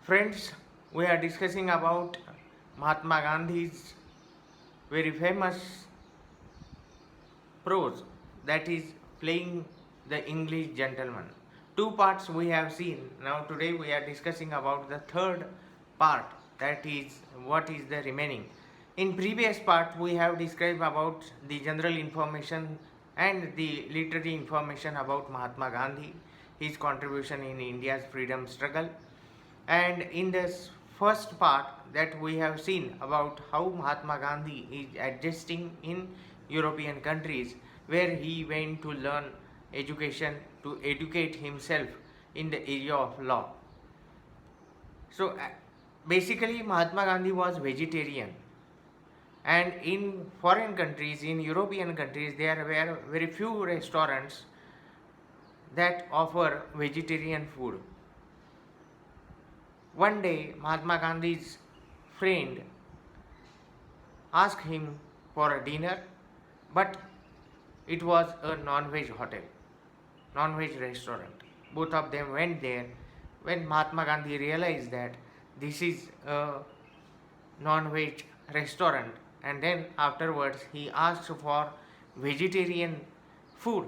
Friends, we are discussing about Mahatma Gandhi's very famous prose, that is playing the English gentleman. Two parts we have seen. Now today we are discussing about the third part, that is what is the remaining. In previous part we have described about the general information and the literary information about Mahatma Gandhi, his contribution in India's freedom struggle, and in this first part that we have seen about how Mahatma Gandhi is adjusting in European countries where he went to learn education to educate himself in the area of law. So basically Mahatma Gandhi was vegetarian, and in foreign countries, in European countries, there were very few restaurants that offer vegetarian food. One day, Mahatma Gandhi's friend asked him for a dinner, but it was a non-veg hotel, non-veg restaurant. Both of them went there. When Mahatma Gandhi realized that this is a non-veg restaurant, and then afterwards he asked for vegetarian food,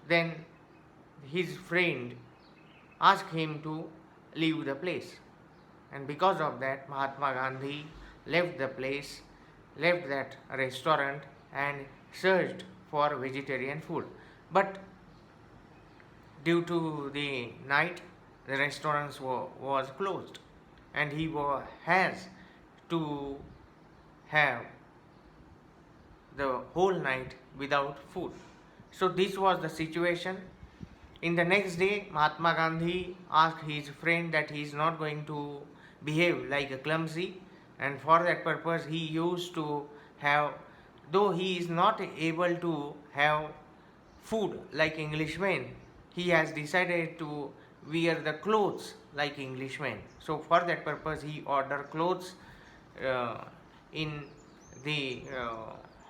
then his friend asked him to leave the place. And because of that, Mahatma Gandhi left the place, left that restaurant, and searched for vegetarian food. But due to the night, the restaurants was closed, and he has to have the whole night without food. So this was the situation. In the next day, Mahatma Gandhi asked his friend that he is not going to behave like a clumsy, and for that purpose he used to have, though he is not able to have food like Englishmen, he has decided to wear the clothes like Englishmen. So for that purpose he ordered clothes in the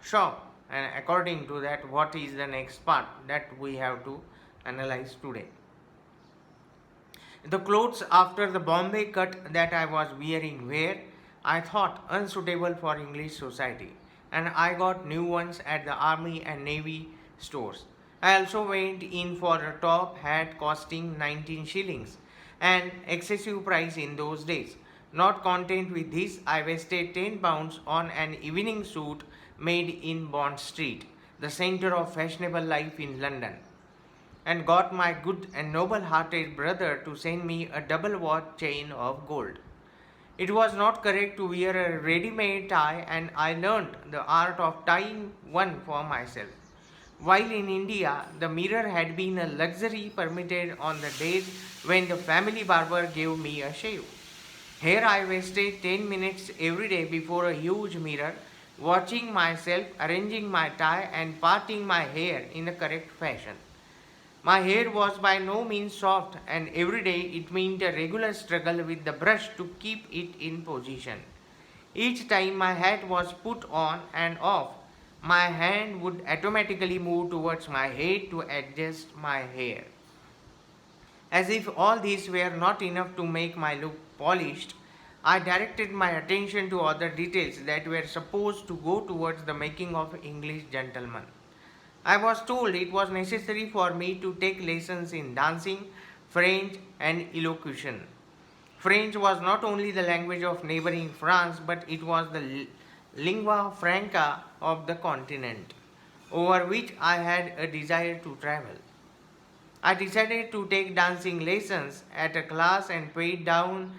shop, and according to that, what is the next part that we have to analyze today. The clothes after the Bombay cut that I was wearing were, I thought, unsuitable for English society, and I got new ones at the Army and Navy stores. I also went in for a top hat costing 19 shillings, an excessive price in those days. Not content with this, I wasted £10 on an evening suit made in Bond Street, the centre of fashionable life in London, and got my good and noble-hearted brother to send me a double-watch chain of gold. It was not correct to wear a ready-made tie, and I learnt the art of tying one for myself. While in India, the mirror had been a luxury permitted on the days when the family barber gave me a shave. Here I wasted 10 minutes every day before a huge mirror, watching myself, arranging my tie, and parting my hair in a correct fashion. My hair was by no means soft, and every day it meant a regular struggle with the brush to keep it in position. Each time my hat was put on and off, my hand would automatically move towards my head to adjust my hair. As if all these were not enough to make my look polished, I directed my attention to other details that were supposed to go towards the making of English gentlemen. I was told it was necessary for me to take lessons in dancing, French, and elocution. French was not only the language of neighboring France, but it was the lingua franca of the continent, over which I had a desire to travel. I decided to take dancing lessons at a class and paid down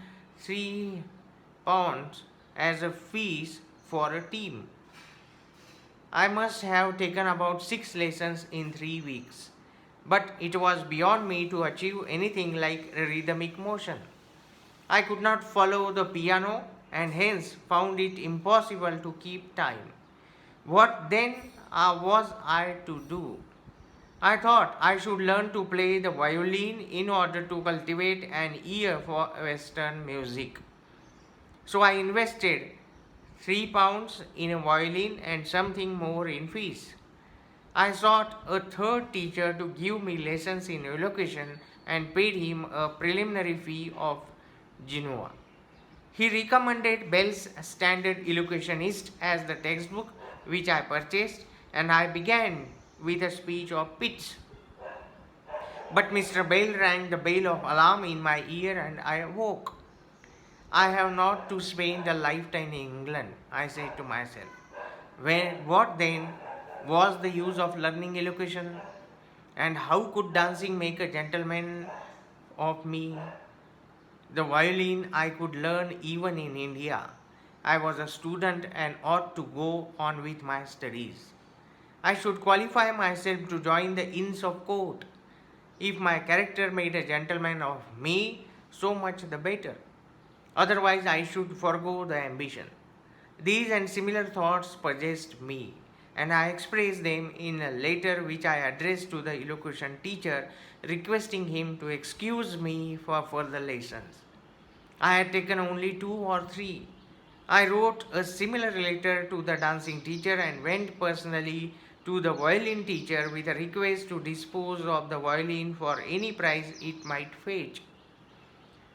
£3 as a fees for a team. I must have taken about 6 lessons in 3 weeks, but it was beyond me to achieve anything like rhythmic motion. I could not follow the piano, and hence found it impossible to keep time. What then was I to do? I thought I should learn to play the violin in order to cultivate an ear for Western music. So I invested £3 in a violin and something more in fees. I sought a third teacher to give me lessons in elocution and paid him a preliminary fee of Genoa. He recommended Bell's Standard Elocutionist as the textbook, which I purchased, and I began with a speech of Pitt's. But Mr. Bell rang the bell of alarm in my ear and I awoke. I have not to spend a lifetime in England, I said to myself. What then was the use of learning elocution? And how could dancing make a gentleman of me? The violin I could learn even in India. I was a student and ought to go on with my studies. I should qualify myself to join the Inns of Court. If my character made a gentleman of me, so much the better. Otherwise, I should forego the ambition. These and similar thoughts possessed me, and I expressed them in a letter which I addressed to the elocution teacher, requesting him to excuse me for further lessons. I had taken only 2 or 3. I wrote a similar letter to the dancing teacher and went personally to the violin teacher with a request to dispose of the violin for any price it might fetch.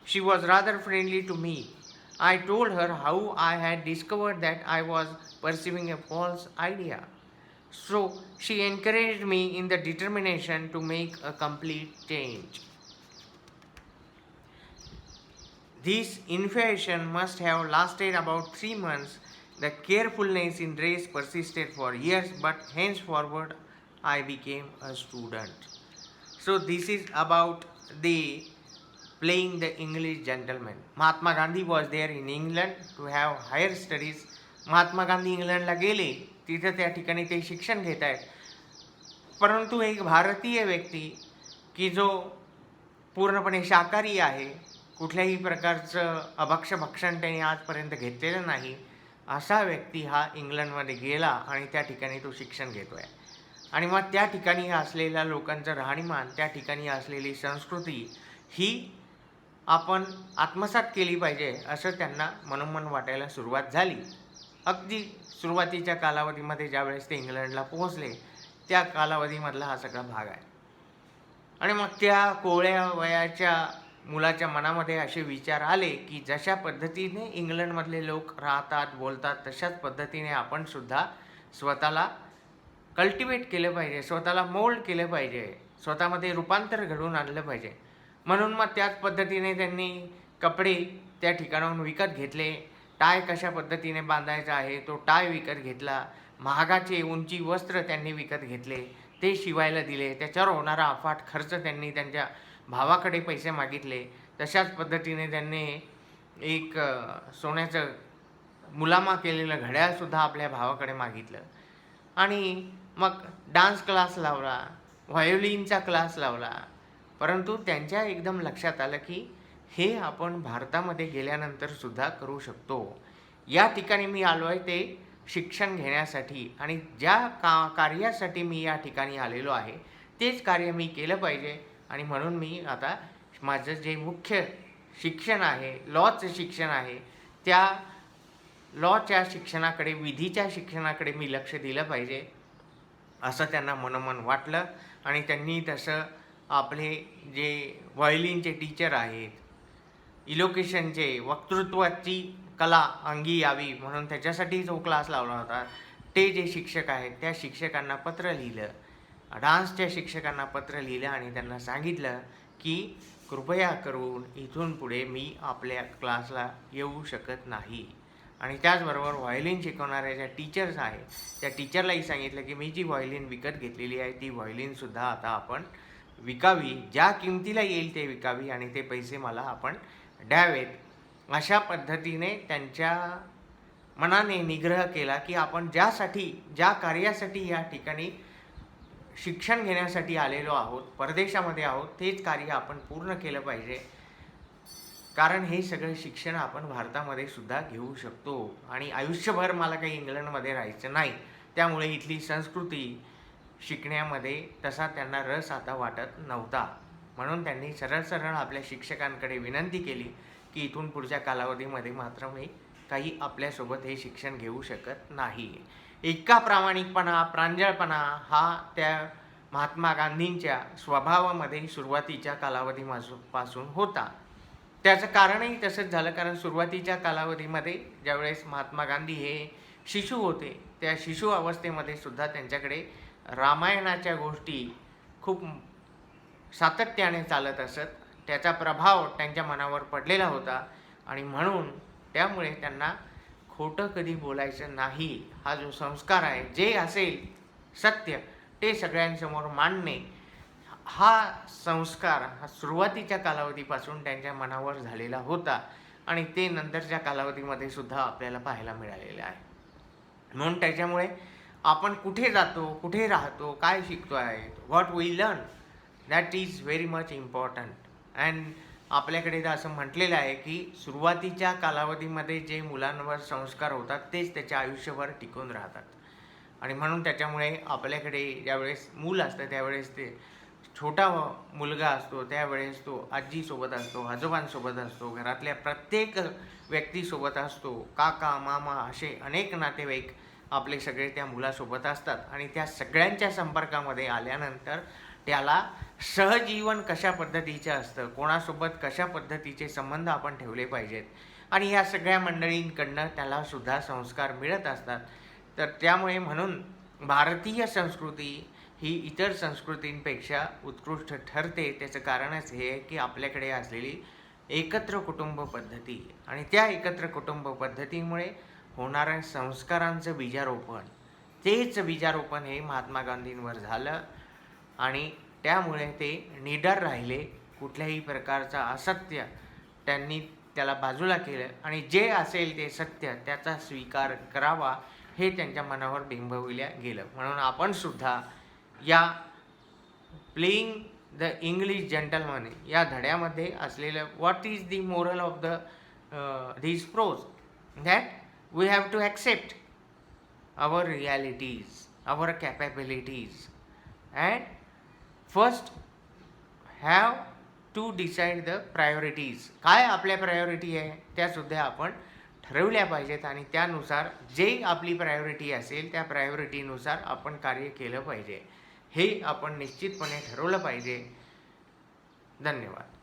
She was rather friendly to me. I told her how I had discovered that I was pursuing a false idea. So she encouraged me in the determination to make a complete change. This infusion must have lasted about 3 months. The carefulness in dress persisted for years, but henceforward I became a student. So this is about the playing the English gentleman. Mahatma Gandhi was there in England to have higher studies. Mahatma Gandhi इंग्लंडला गेले, तिथे त्या ठिकाणी ते शिक्षण घेत आहेत. परंतु एक भारतीय व्यक्ती की जो पूर्णपणे शाकाहारी आहे, कुठल्याही प्रकारचं भक्षण त्याने आजपर्यंत घेतलेलं नाही, असा व्यक्ती हा इंग्लंडमध्ये गेला आणि त्या ठिकाणी तो शिक्षण घेतोय. आणि मग त्या ठिकाणी असलेल्या लोकांचं राहणीमान, त्या ठिकाणी असलेली संस्कृती ही आपण आत्मसात केली पाहिजे असं त्यांना मनोमन वाटायला सुरुवात झाली. अगदी सुरुवातीच्या कालावधीमध्ये ज्यावेळेस ते इंग्लंडला पोहोचले त्या कालावधीमधला हा सगळा भाग आहे. आणि मग त्या कोवळ्या वयाच्या मुलाच्या मनामध्ये असे विचार आले की जशा पद्धतीने इंग्लंडमधले लोक राहतात, बोलतात, तशाच पद्धतीने आपण सुद्धा स्वतःला कल्टिवेट केलं पाहिजे, स्वतःला मोल्ड केलं पाहिजे, स्वतःमध्ये रूपांतर घडवून आणलं पाहिजे. म्हणून मग त्याच पद्धतीने त्यांनी कपडे त्या ठिकाणाहून विकत घेतले. टाय कशा पद्धतीने बांधायचा आहे तो टाय विकत घेतला. महागाचे उंची वस्त्र त्यांनी विकत घेतले, ते शिवायला दिले. त्याच्यावर होणारा अफाट खर्च त्यांनी त्यांच्या भावाकडे पैसे मागितले. तशाच पद्धतीने त्यांनी एक सोन्याचं मुलामा केलेलं घड्याळसुद्धा आपल्या भावाकडे मागितलं. आणि मग डान्स क्लास लावला, व्हायोलिनचा क्लास लावला. परंतु त्यांच्या एकदम लक्षात आलं की हे आपण भारतामध्ये गेल्यानंतर सुद्धा करू शकतो. या ठिकाणी मी आलो आहे ते शिक्षण घेण्यासाठी आणि ज्या कार्यासाठी मी या ठिकाणी आलेलो आहे तेच कार्य मी केलं पाहिजे. आणि म्हणून मी आता माझं जे मुख्य शिक्षण आहे, लॉचं शिक्षण आहे, त्या लॉच्या शिक्षणाकडे, विधीच्या शिक्षणाकडे मी लक्ष दिलं पाहिजे असं त्यांना मनोमन वाटलं. आणि त्यांनी तसं आपले जे व्हायोलिनचे टीचर आहेत, इलोकेशनचे, वक्तृत्वाची कला अंगी यावी म्हणून त्याच्यासाठी जो क्लास लावला होता, ते जे शिक्षक आहेत त्या शिक्षकांना पत्र लिहिलं, डान्सच्या शिक्षकांना पत्र लिहिलं आणि त्यांना सांगितलं की कृपया करून इथून पुढे मी आपल्या क्लासला येऊ शकत नाही. आणि त्याचबरोबर व्हायोलिन शिकवणाऱ्या ज्या टीचर्स आहेत त्या टीचरलाही सांगितलं की मी जी व्हायोलिन विकत घेतलेली आहे ती व्हायोलिनसुद्धा आता आपण विकावी, ज्या किमतीला येईल ते विकावी आणि ते पैसे मला आपण द्यावेत. अशा पद्धतीने त्यांच्या मनाने निग्रह केला की आपण ज्या कार्यासाठी या ठिकाणी शिक्षण घेण्यासाठी आलेलो आहोत, परदेशामध्ये आहोत, तेच कार्य आपण पूर्ण केलं पाहिजे. कारण हे सगळं शिक्षण आपण भारतामध्ये सुद्धा घेऊ शकतो. आणि आयुष्यभर मला काही इंग्लंडमध्ये राहायचं नाही, त्यामुळे इथली संस्कृती शिकण्यामध्ये तसा त्यांना रस आता वाटत नव्हता. म्हणून त्यांनी सरळ आपल्या शिक्षकांकडे विनंती केली की इथून पुढच्या कालावधीमध्ये मात्र मी काही आपल्यासोबत हे शिक्षण घेऊ शकत नाही. इतका प्रामाणिकपणा, प्रांजळपणा हा त्या महात्मा गांधींच्या स्वभावामध्ये सुरुवातीच्या कालावधीपासून होता. त्याचं कारणही तसंच झालं, कारण सुरुवातीच्या कालावधीमध्ये ज्यावेळेस महात्मा गांधी हे शिशु होते, त्या शिशु अवस्थेमध्ये सुद्धा त्यांच्याकडे रामायणाच्या गोष्टी खूप सातत्याने चालत असत. त्याचा प्रभाव त्यांच्या मनावर पडलेला होता आणि म्हणून त्यामुळे त्यांना खोटं कधी बोलायचं नाही हा जो संस्कार आहे, जे असेल सत्य ते सगळ्यांसमोर मांडणे, हा संस्कार हा सुरुवातीच्या कालावधीपासून त्यांच्या मनावर झालेला होता आणि ते नंतरच्या कालावधीमध्ये सुद्धा आपल्याला पाहायला मिळालेलं आहे. म्हणून त्याच्यामुळे आपण कुठे जातो, कुठे राहतो, काय शिकतो आहे, what we learn, that is very much important. And आपल्याकडे तर असं म्हटलेलं आहे की सुरुवातीच्या कालावधीमध्ये जे मुलांवर संस्कार होतात तेच त्याच्या आयुष्यभर टिकून राहतात. आणि म्हणून त्याच्यामुळे आपल्याकडे ज्यावेळेस मूल असतं त्यावेळेस ते छोटा मुलगा असतो त्यावेळेस तो आजीसोबत असतो, आजोबांसोबत असतो, घरातल्या प्रत्येक व्यक्तीसोबत असतो, काका मामा असे अनेक नातेवाईक आपले सगळे त्या मुलासोबत असतात आणि त्या सगळ्यांच्या संपर्कामध्ये आल्यानंतर त्याला सहजीवन कशा पद्धतीचं असतं, कोणासोबत कशा पद्धतीचे संबंध आपण ठेवले पाहिजेत आणि ह्या सगळ्या मंडळींकडनं त्याला सुद्धा संस्कार मिळत असतात. तर त्यामुळे म्हणून भारतीय संस्कृती ही इतर संस्कृतींपेक्षा उत्कृष्ट ठरते. त्याचं कारणच हे आहे की आपल्याकडे असलेली एकत्र कुटुंब पद्धती आणि त्या एकत्र कुटुंब पद्धतीमुळे होणाऱ्या संस्कारांचं बीजारोपण, तेच बीजारोपण हे महात्मा गांधींवर झालं आणि त्यामुळे ते निडर राहिले. कुठल्याही प्रकारचा असत्य त्यांनी त्याला बाजूला केलं आणि जे असेल ते सत्य त्याचा स्वीकार करावा हे त्यांच्या मनावर बिंबविल्या गेलं. म्हणून आपण सुद्धा या प्लेइंग द इंग्लिश जेंटलमन या धड्यामध्ये असलेलं what is the moral of the these prose, that we have to accept our realities, our capabilities, and first have to decide the priorities. काय आपल्या प्रायोरिटी आहे त्यासुद्धा आपण ठरवल्या पाहिजेत आणि त्यानुसार जे आपली प्रायोरिटी असेल त्या प्रायोरिटीनुसार आपण कार्य केलं पाहिजे, हे आपण निश्चितपणे ठरवलं पाहिजे. धन्यवाद.